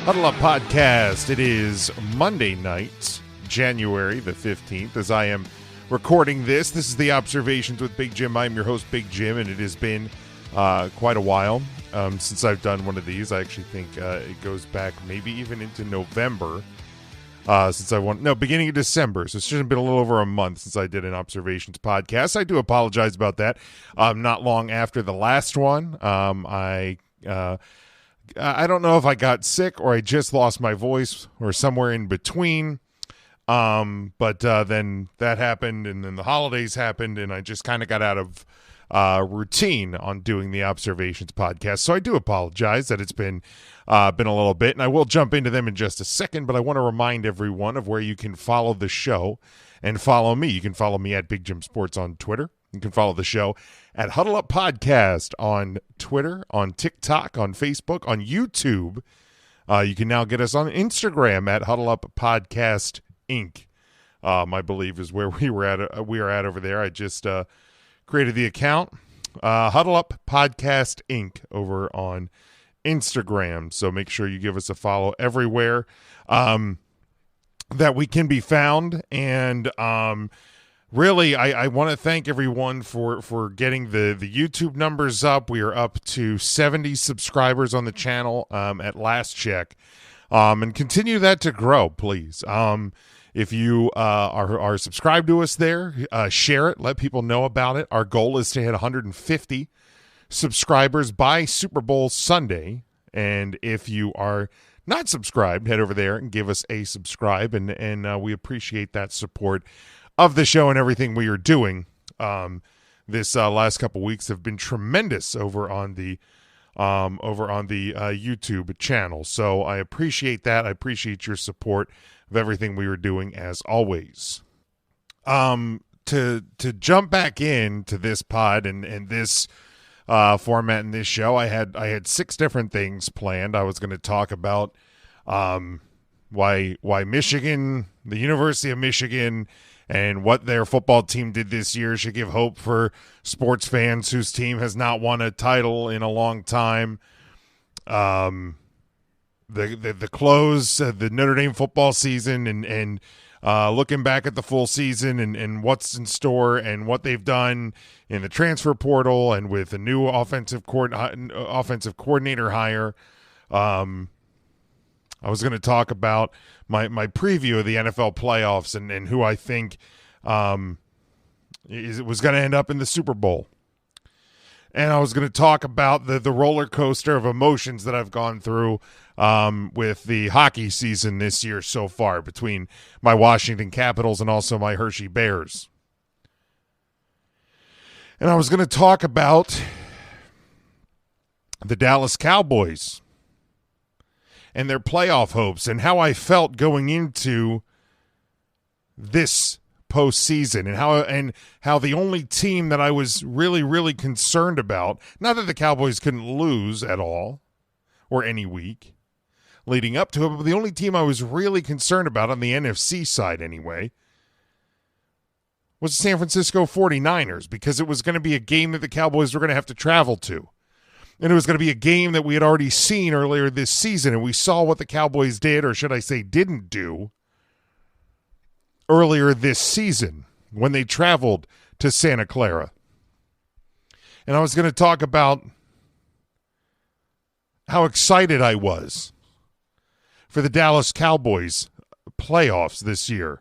Huddle Up Podcast. It is Monday night, January the 15th. As I am recording this is the Observations with Big Jim. I'm your host, Big Jim, and it has been quite a while since I've done one of these. I actually think it goes back maybe even into November beginning of December. So it's just been a little over a month since I did an Observations podcast. I do apologize about that. Not long after the last one, I don't know if I got sick or I just lost my voice or somewhere in between. But then that happened, and then the holidays happened, and I just kind of got out of routine on doing the Observations podcast. So I do apologize that it's been a little bit, and I will jump into them in just a second, but I want to remind everyone of where you can follow the show and follow me. You can follow me at Big Jim Sports on Twitter. You can follow the show at Huddle Up Podcast on Twitter, on TikTok, on Facebook, on YouTube. You can now get us on Instagram at Huddle Up Podcast Inc. I believe is where we are at over there. I just created the account, Huddle Up Podcast Inc. over on Instagram. So make sure you give us a follow everywhere that we can be found. And really, I want to thank everyone for getting the YouTube numbers up. We are up to 70 subscribers on the channel at last check, and continue that to grow, please. If you are subscribed to us there, share it. Let people know about it. Our goal is to hit 150 subscribers by Super Bowl Sunday. And if you are not subscribed, head over there and give us a subscribe. And we appreciate that support of the show and everything we are doing. This last couple weeks have been tremendous over on the YouTube channel. So I appreciate that. I appreciate your support of everything we were doing, as always. To jump back into this pod and this format in this show, I had 6 different things planned. I was going to talk about why Michigan, the University of Michigan, and what their football team did this year should give hope for sports fans whose team has not won a title in a long time. The close, the Notre Dame football season, and looking back at the full season and what's in store and what they've done in the transfer portal and with a new offensive coordinator hire. I was going to talk about my preview of the NFL playoffs and who I think was going to end up in the Super Bowl. And I was going to talk about the roller coaster of emotions that I've gone through with the hockey season this year so far, between my Washington Capitals and also my Hershey Bears. And I was going to talk about the Dallas Cowboys and their playoff hopes and how I felt going into this postseason, and how the only team that I was really, really concerned about, not that the Cowboys couldn't lose at all or any week leading up to it, but the only team I was really concerned about on the NFC side anyway was the San Francisco 49ers, because it was going to be a game that the Cowboys were going to have to travel to. And it was going to be a game that we had already seen earlier this season, and we saw what the Cowboys did, or should I say didn't do, earlier this season when they traveled to Santa Clara. And I was going to talk about how excited I was for the Dallas Cowboys playoffs this year,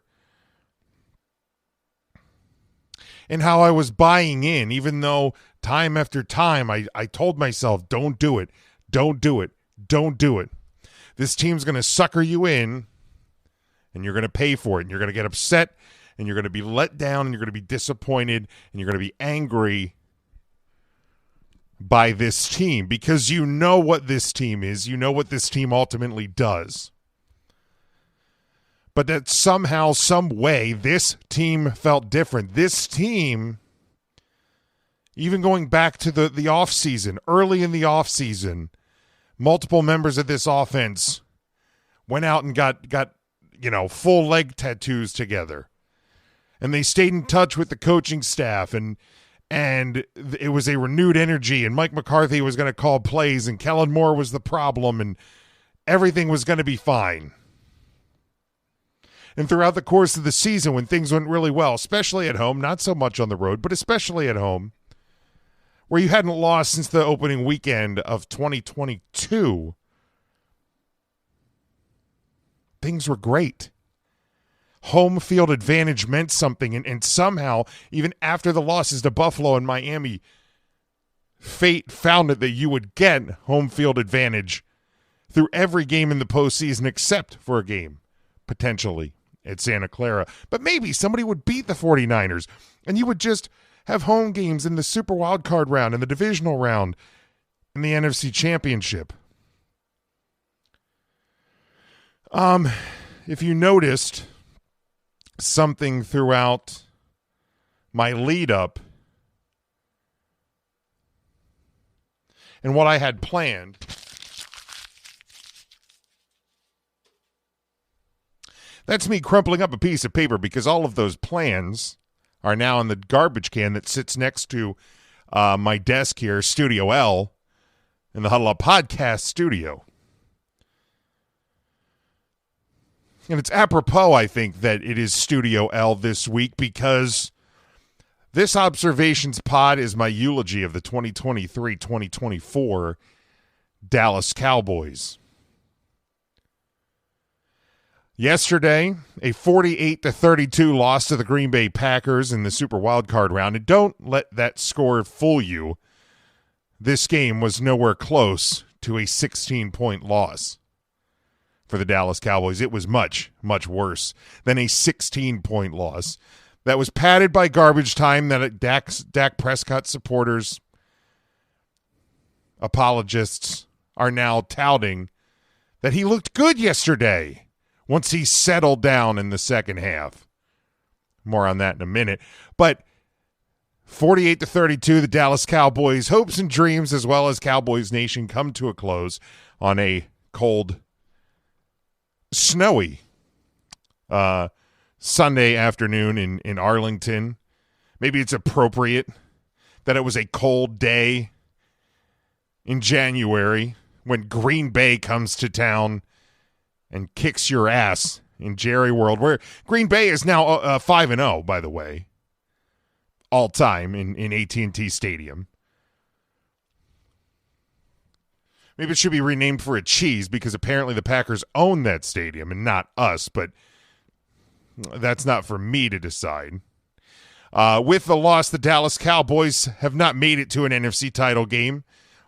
and how I was buying in, even though time after time I told myself, don't do it, don't do it, don't do it. This team's going to sucker you in, and you're going to pay for it, and you're going to get upset, and you're going to be let down, and you're going to be disappointed, and you're going to be angry by this team, because you know what this team is. You know what this team ultimately does. But that somehow, some way, this team felt different. This team, even going back to the offseason, early in the offseason, multiple members of this offense went out and got full leg tattoos together. And they stayed in touch with the coaching staff, and it was a renewed energy, and Mike McCarthy was going to call plays, and Kellen Moore was the problem, everything was going to be fine. And throughout the course of the season, when things went really well, especially at home, not so much on the road, but especially at home, where you hadn't lost since the opening weekend of 2022, things were great. Home field advantage meant something, and somehow, even after the losses to Buffalo and Miami, fate found it that you would get home field advantage through every game in the postseason except for a game, potentially, at Santa Clara. But maybe somebody would beat the 49ers, and you would just have home games in the Super Wildcard round, in the divisional round, in the NFC Championship. If you noticed something throughout my lead-up and what I had planned, that's me crumpling up a piece of paper because all of those plans are now in the garbage can that sits next to my desk here, Studio L, in the Huddle Up Podcast studio. And it's apropos, I think, that it is Studio L this week because this Observations pod is my eulogy of the 2023-2024 Dallas Cowboys. Yesterday, a 48-32 loss to the Green Bay Packers in the Super Wildcard round. And don't let that score fool you. This game was nowhere close to a 16-point loss for the Dallas Cowboys. It was much, much worse than a 16-point loss. That was padded by garbage time that Dak Prescott supporters, apologists, are now touting that he looked good yesterday once he settled down in the second half. More on that in a minute. But 48-32, the Dallas Cowboys' hopes and dreams, as well as Cowboys Nation, come to a close on a cold, snowy Sunday afternoon in Arlington. Maybe it's appropriate that it was a cold day in January when Green Bay comes to town and kicks your ass in Jerry World, where Green Bay is now 5-0, by the way, all time in AT&T Stadium. Maybe it should be renamed for a cheese because apparently the Packers own that stadium and not us, but that's not for me to decide. With the loss, the Dallas Cowboys have not made it to an NFC title game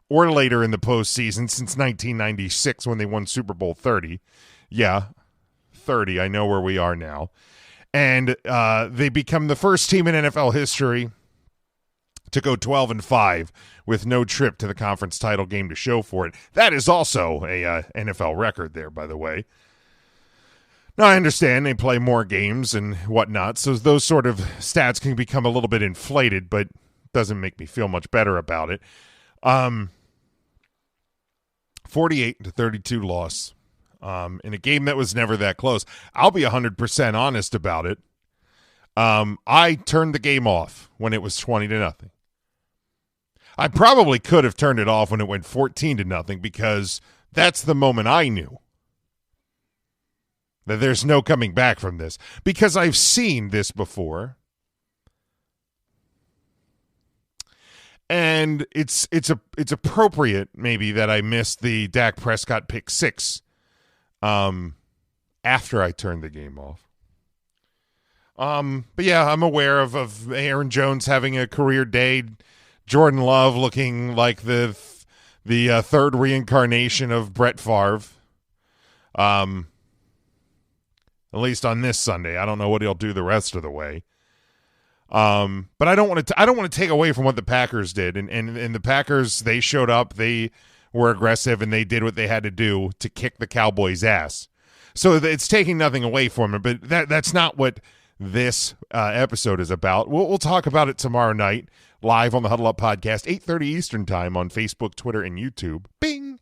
or later in the postseason since 1996 when they won Super Bowl 30. Yeah, 30. I know where we are now. And they become the first team in NFL history to go 12-5 with no trip to the conference title game to show for it. That is also a NFL record there, by the way. Now, I understand they play more games and whatnot, so those sort of stats can become a little bit inflated, but doesn't make me feel much better about it. 48-32 loss in a game that was never that close. I'll be 100% honest about it. I turned the game off when it was 20-0. I probably could have turned it off when it went 14-0 because that's the moment I knew that there's no coming back from this, because I've seen this before. And it's appropriate maybe that I missed the Dak Prescott pick six after I turned the game off. But yeah, I'm aware of Aaron Jones having a career day, Jordan Love looking like the third reincarnation of Brett Favre. At least on this Sunday. I don't know what he'll do the rest of the way. But I don't want to take away from what the Packers did. And the Packers, they showed up, they were aggressive, and they did what they had to do to kick the Cowboys' ass. So it's taking nothing away from it, but that's not what this episode is about. We'll talk about it tomorrow night, live on the Huddle Up Podcast, 8:30 Eastern Time on Facebook, Twitter, and YouTube. Bing!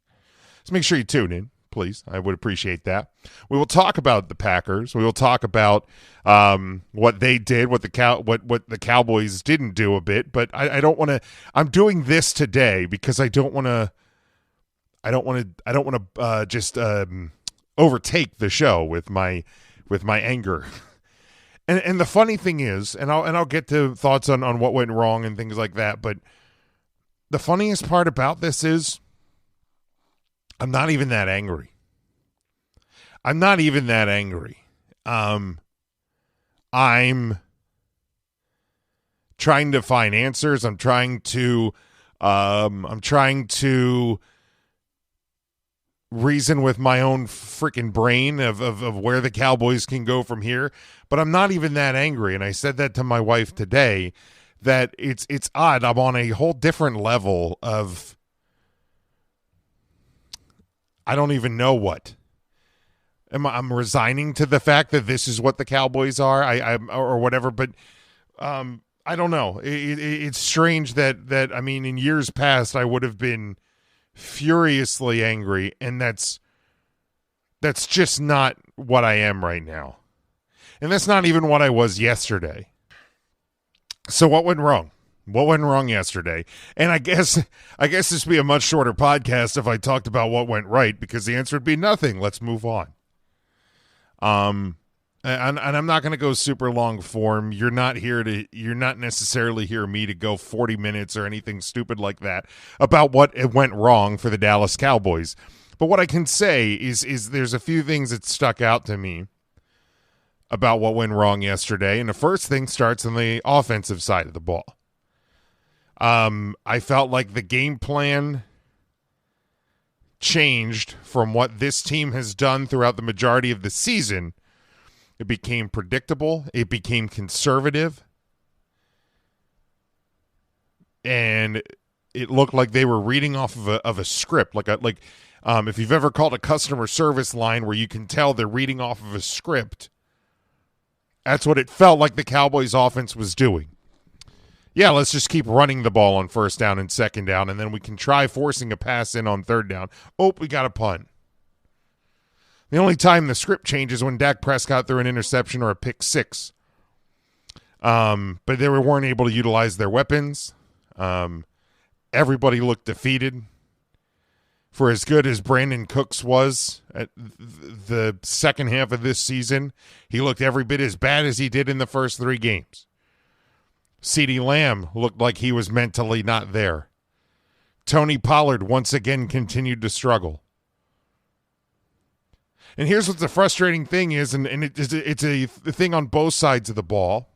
So make sure you tune in, please. I would appreciate that. We will talk about the Packers. We will talk about what they did, what the Cowboys didn't do a bit. But I don't want to. I'm doing this today because I don't want to. I don't want to just overtake the show with my anger. And the funny thing is, and I'll get to thoughts on what went wrong and things like that, but the funniest part about this is I'm not even that angry. I'm not even that angry. I'm trying to find answers. I'm trying to reason with my own freaking brain of where the Cowboys can go from here. But I'm not even that angry. And I said that to my wife today, that it's odd. I'm on a whole different level of, I don't even know what. I'm resigning to the fact that this is what the Cowboys are, or whatever. But I don't know. It's strange that I mean, in years past, I would have been furiously angry, and that's just not what I am right now, and that's not even what I was yesterday. So what went wrong? What went wrong yesterday? And I guess this would be a much shorter podcast if I talked about what went right, because the answer would be nothing. Let's move on. And I'm not going to go super long form. You're not necessarily here me to go 40 minutes or anything stupid like that about what it went wrong for the Dallas Cowboys. But what I can say is there's a few things that stuck out to me about what went wrong yesterday. And the first thing starts on the offensive side of the ball. I felt like the game plan changed from what this team has done throughout the majority of the season. It became predictable. It became conservative. And it looked like they were reading off of a script. If you've ever called a customer service line where you can tell they're reading off of a script, that's what it felt like the Cowboys offense was doing. Yeah, let's just keep running the ball on first down and second down, and then we can try forcing a pass in on third down. Oh, we got a punt. The only time the script changes when Dak Prescott threw an interception or a pick six. But they weren't able to utilize their weapons. Everybody looked defeated. For as good as Brandon Cooks was at the second half of this season, he looked every bit as bad as he did in the first three games. CeeDee Lamb looked like he was mentally not there. Tony Pollard once again continued to struggle. And here's what the frustrating thing is, and it's a thing on both sides of the ball,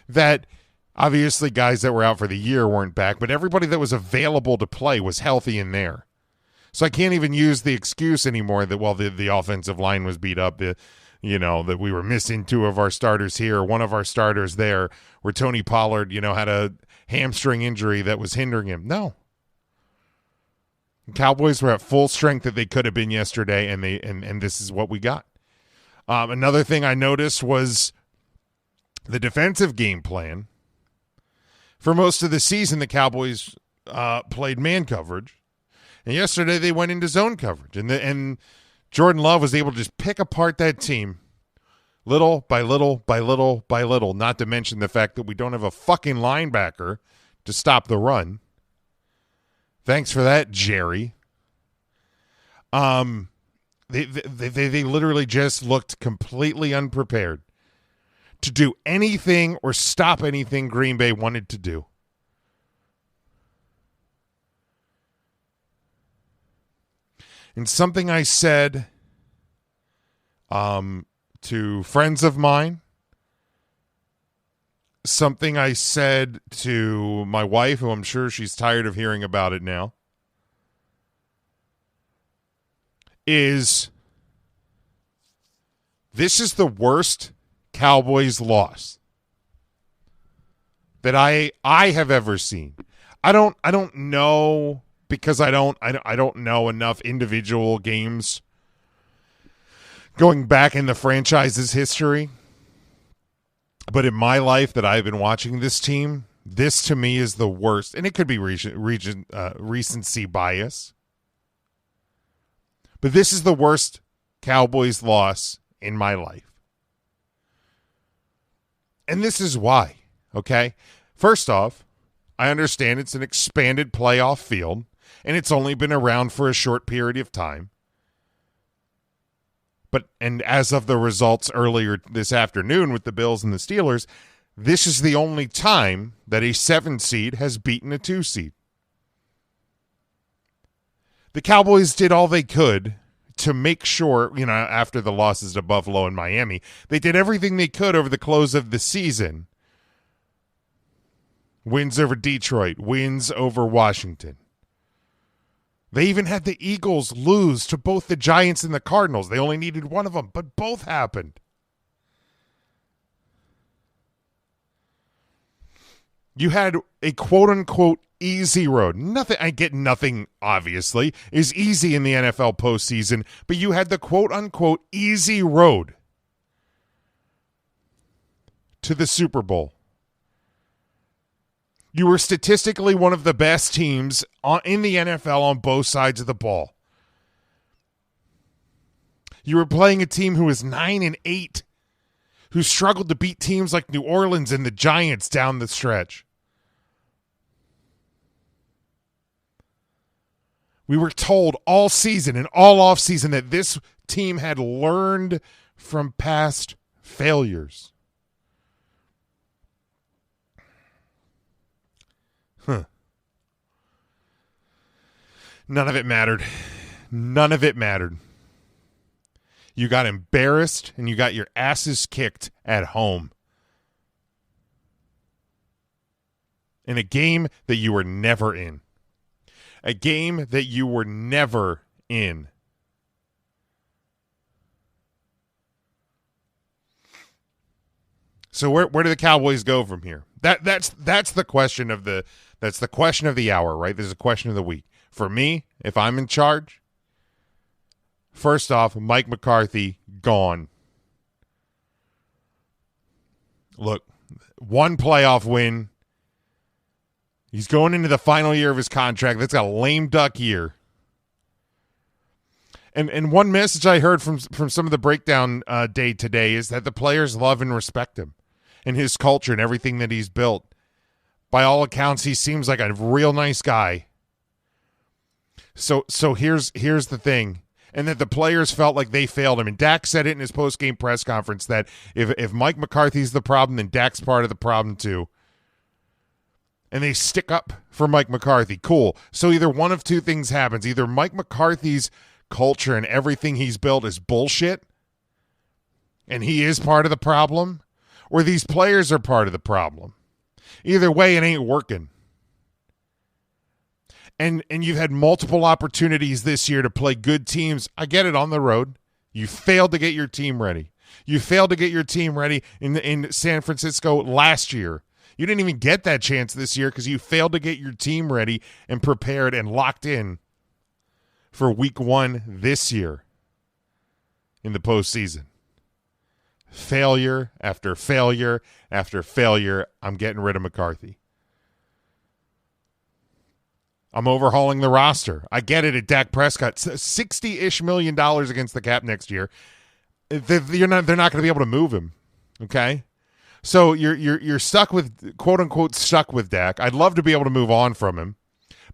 that obviously guys that were out for the year weren't back, but everybody that was available to play was healthy in there. So I can't even use the excuse anymore that, well, the offensive line was beat up, that we were missing two of our starters here, one of our starters there, where Tony Pollard, had a hamstring injury that was hindering him. No. The Cowboys were at full strength that they could have been yesterday, and this is what we got. Another thing I noticed was the defensive game plan. For most of the season, the Cowboys played man coverage, and yesterday they went into zone coverage, and Jordan Love was able to just pick apart that team little by little by little by little, not to mention the fact that we don't have a fucking linebacker to stop the run. Thanks for that, Jerry. They literally just looked completely unprepared to do anything or stop anything Green Bay wanted to do. And something I said to friends of mine, something I said to my wife, who I'm sure she's tired of hearing about it now, is this is the worst Cowboys loss that I have ever seen. I don't know, because I don't know enough individual games going back in the franchise's history. But in my life that I've been watching this team, this to me is the worst. And it could be recency bias. But this is the worst Cowboys loss in my life. And this is why, okay? First off, I understand it's an expanded playoff field. And it's only been around for a short period of time. And as of the results earlier this afternoon with the Bills and the Steelers, this is the only time that a 7 seed has beaten a 2 seed. The Cowboys did all they could to make sure, after the losses to Buffalo and Miami, they did everything they could over the close of the season. Wins over Detroit, wins over Washington. They even had the Eagles lose to both the Giants and the Cardinals. They only needed one of them, but both happened. You had a quote-unquote easy road. Nothing, obviously, is easy in the NFL postseason, but you had the quote-unquote easy road to the Super Bowl. You were statistically one of the best teams in the NFL on both sides of the ball. You were playing a team who was 9-8, who struggled to beat teams like New Orleans and the Giants down the stretch. We were told all season and all offseason that this team had learned from past failures. None of it mattered. None of it mattered. You got embarrassed and you got your asses kicked at home. In a game that you were never in. A game that you were never in. So where do the Cowboys go from here? That's the question of the hour, right? This is a question of the week. For me, if I'm in charge, first off, Mike McCarthy gone. Look, one playoff win. He's going into the final year of his contract. That's got a lame duck year. And one message I heard from some of the breakdown day today is that the players love and respect him and his culture and everything that he's built. By all accounts, he seems like a real nice guy. So here's the thing, and that the players felt like they failed him. And Dak said it in his post-game press conference that if Mike McCarthy's the problem, then Dak's part of the problem too. And they stick up for Mike McCarthy. Cool. So either one of two things happens. Either Mike McCarthy's culture and everything he's built is bullshit, and he is part of the problem, or these players are part of the problem. Either way, it ain't working. And you've had multiple opportunities this year to play good teams. I get it, on the road. You failed to get your team ready. You failed to get your team ready in San Francisco last year. You didn't even get that chance this year because you failed to get your team ready and prepared and locked in for week 1 this year in the postseason. Failure after failure after failure. I'm getting rid of McCarthy. I'm overhauling the roster. I get it at Dak Prescott. $60-ish million against the cap next year. They're not going to be able to move him. Okay? So you're stuck with, quote unquote, stuck with Dak. I'd love to be able to move on from him,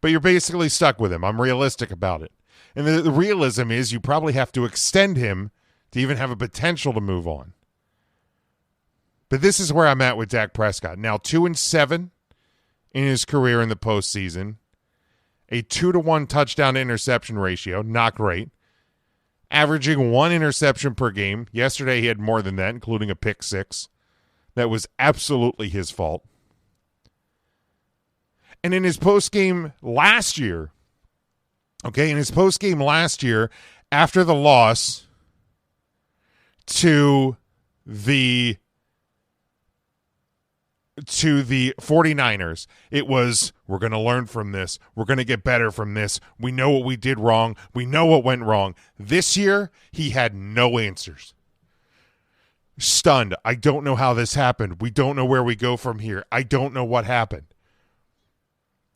but you're basically stuck with him. I'm realistic about it. And the realism is you probably have to extend him to even have a potential to move on. But this is where I'm at with Dak Prescott. Now 2-7 in his career in the postseason. A 2-to-1 touchdown to interception ratio, not great. Averaging 1 interception per game. Yesterday he had more than that, including a pick 6. That was absolutely his fault. And in his postgame last year, after the loss to the 49ers, it was, we're going to learn from this. We're going to get better from this. We know what we did wrong. We know what went wrong. This year, he had no answers. Stunned. I don't know how this happened. We don't know where we go from here. I don't know what happened.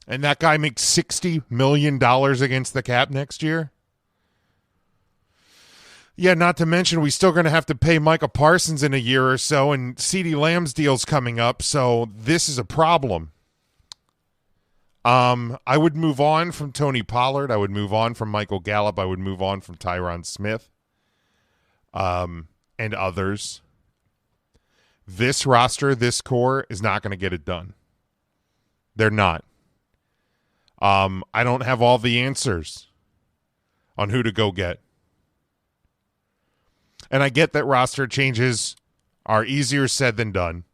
And that guy makes $60 million against the cap next year? Yeah, not to mention we still going to have to pay Micah Parsons in a year or so, and CeeDee Lamb's deal's coming up, so this is a problem. I would move on from Tony Pollard. I would move on from Michael Gallup. I would move on from Tyron Smith, and others. This roster, this core is not going to get it done. They're not. I don't have all the answers on who to go get. And I get that roster changes are easier said than done.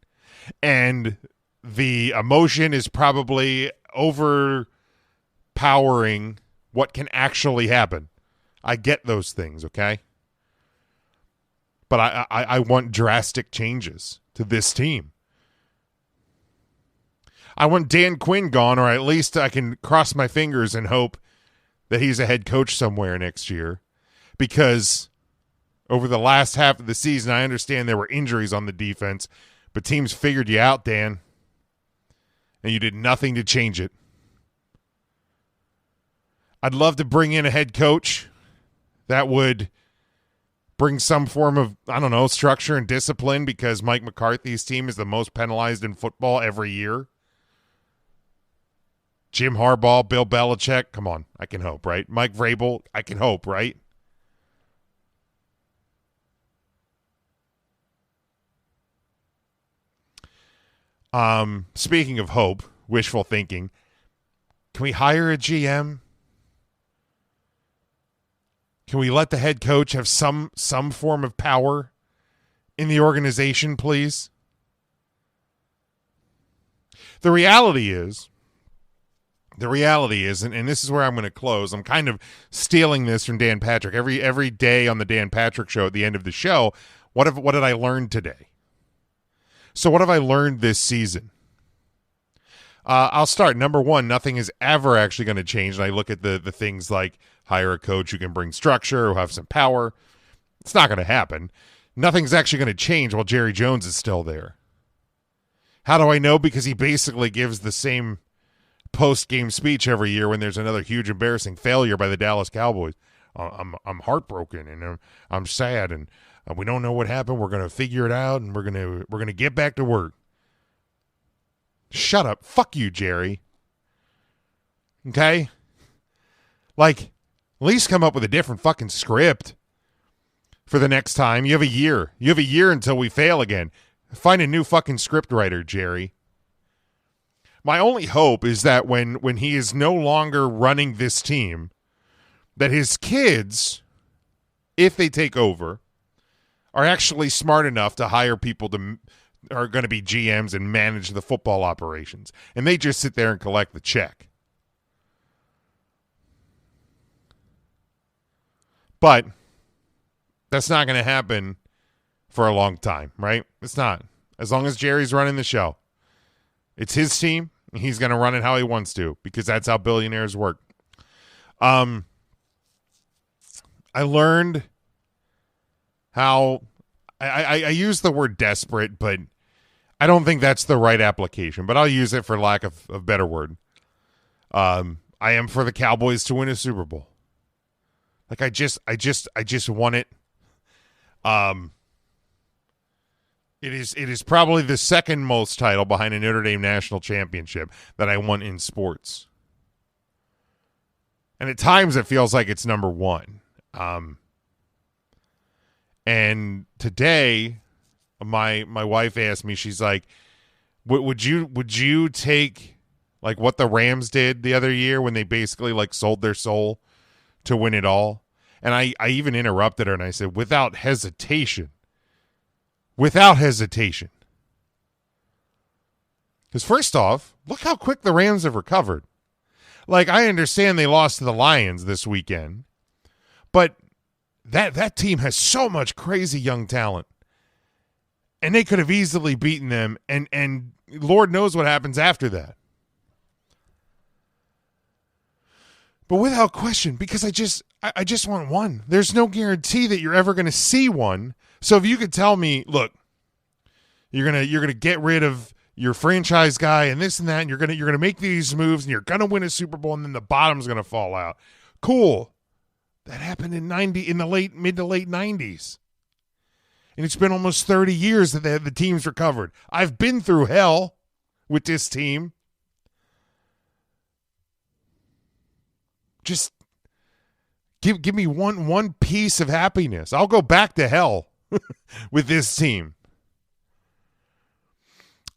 And the emotion is probably overpowering what can actually happen. I get those things, okay? But I want drastic changes to this team. I want Dan Quinn gone, or at least I can cross my fingers and hope that he's a head coach somewhere next year. Because over the last half of the season, I understand there were injuries on the defense, but teams figured you out, Dan, and you did nothing to change it. I'd love to bring in a head coach that would bring some form of, I don't know, structure and discipline, because Mike McCarthy's team is the most penalized in football every year. Jim Harbaugh, Bill Belichick, come on, I can hope, right? Mike Vrabel, I can hope, right? Speaking of hope, wishful thinking, can we hire a GM? Can we let the head coach have some form of power in the organization, please? The reality is, and this is where I'm going to close. I'm kind of stealing this from Dan Patrick. Every day on the Dan Patrick show, at the end of the show, what did I learn today? So what have I learned this season? I'll start. Number one, nothing is ever actually going to change. And I look at the things like hire a coach who can bring structure, who have some power. It's not going to happen. Nothing's actually going to change while Jerry Jones is still there. How do I know? Because he basically gives the same post-game speech every year when there's another huge embarrassing failure by the Dallas Cowboys. I'm heartbroken and I'm sad and we don't know what happened. We're going to figure it out and we're going to get back to work. Shut up. Fuck you, Jerry. Okay? Like, at least come up with a different fucking script for the next time. You have a year. You have a year until we fail again. Find a new fucking script writer, Jerry. My only hope is that when he is no longer running this team, that his kids, if they take over, are actually smart enough to hire people to are going to be GMs and manage the football operations. And they just sit there and collect the check. But that's not going to happen for a long time, right? It's not. As long as Jerry's running the show. It's his team. And he's going to run it how he wants to, because that's how billionaires work. I learned how I use the word desperate, but I don't think that's the right application. But I'll use it for lack of a better word. I am for the Cowboys to win a Super Bowl. Like I just want it. It is probably the second most title behind a Notre Dame national championship that I want in sports. And at times it feels like it's number one. And today my wife asked me, she's like, would you take like what the Rams did the other year when they basically like sold their soul to win it all? And I even interrupted her and I said, without hesitation. Without hesitation. Because first off, look how quick the Rams have recovered. Like, I understand they lost to the Lions this weekend, but that team has so much crazy young talent. And they could have easily beaten them, and Lord knows what happens after that. But without question, because I just want one. There's no guarantee that you're ever going to see one. So if you could tell me, look, you're gonna get rid of your franchise guy and this and that, and you're gonna make these moves and you're gonna win a Super Bowl, and then the bottom's gonna fall out. Cool. That happened in mid to late 90s. And it's been almost 30 years that the team's recovered. I've been through hell with this team. Just give me one piece of happiness. I'll go back to hell with this team.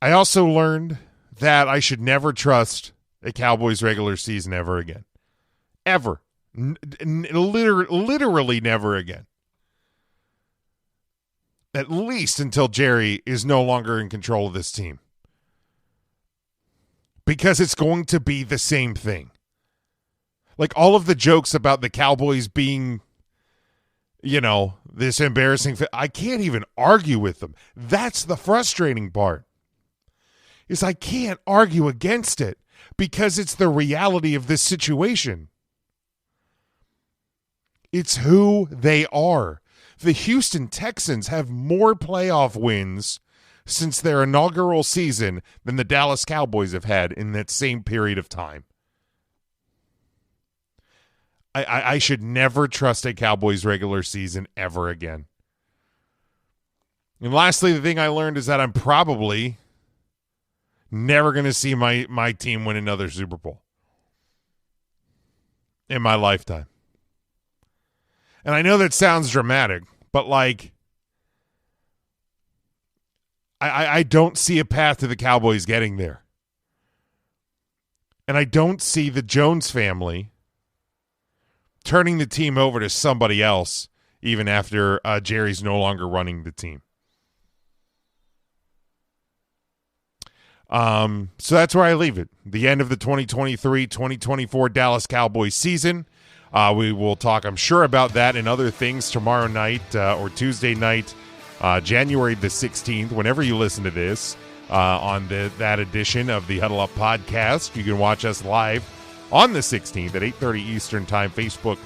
I also learned that I should never trust a Cowboys regular season ever again. Ever. Literally never again. At least until Jerry is no longer in control of this team. Because it's going to be the same thing. Like all of the jokes about the Cowboys being, this embarrassing. I can't even argue with them. That's the frustrating part. Is I can't argue against it because it's the reality of this situation. It's who they are. The Houston Texans have more playoff wins since their inaugural season than the Dallas Cowboys have had in that same period of time. I should never trust a Cowboys regular season ever again. And lastly, the thing I learned is that I'm probably never going to see my team win another Super Bowl in my lifetime. And I know that sounds dramatic, but I don't see a path to the Cowboys getting there. And I don't see the Jones family turning the team over to somebody else even after Jerry's no longer running the team. So that's where I leave it. The end of the 2023-2024 Dallas Cowboys season. We will talk, I'm sure, about that and other things tomorrow night or Tuesday night, January the 16th, whenever you listen to this, on that edition of the Huddle Up podcast. You can watch us live on the 16th at 8:30 Eastern Time, Facebook,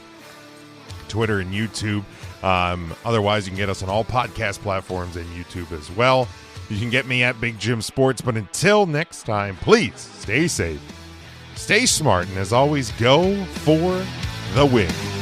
Twitter, and YouTube. Otherwise, you can get us on all podcast platforms and YouTube as well. You can get me at Big Jim Sports. But until next time, please stay safe, stay smart, and as always, go for the win.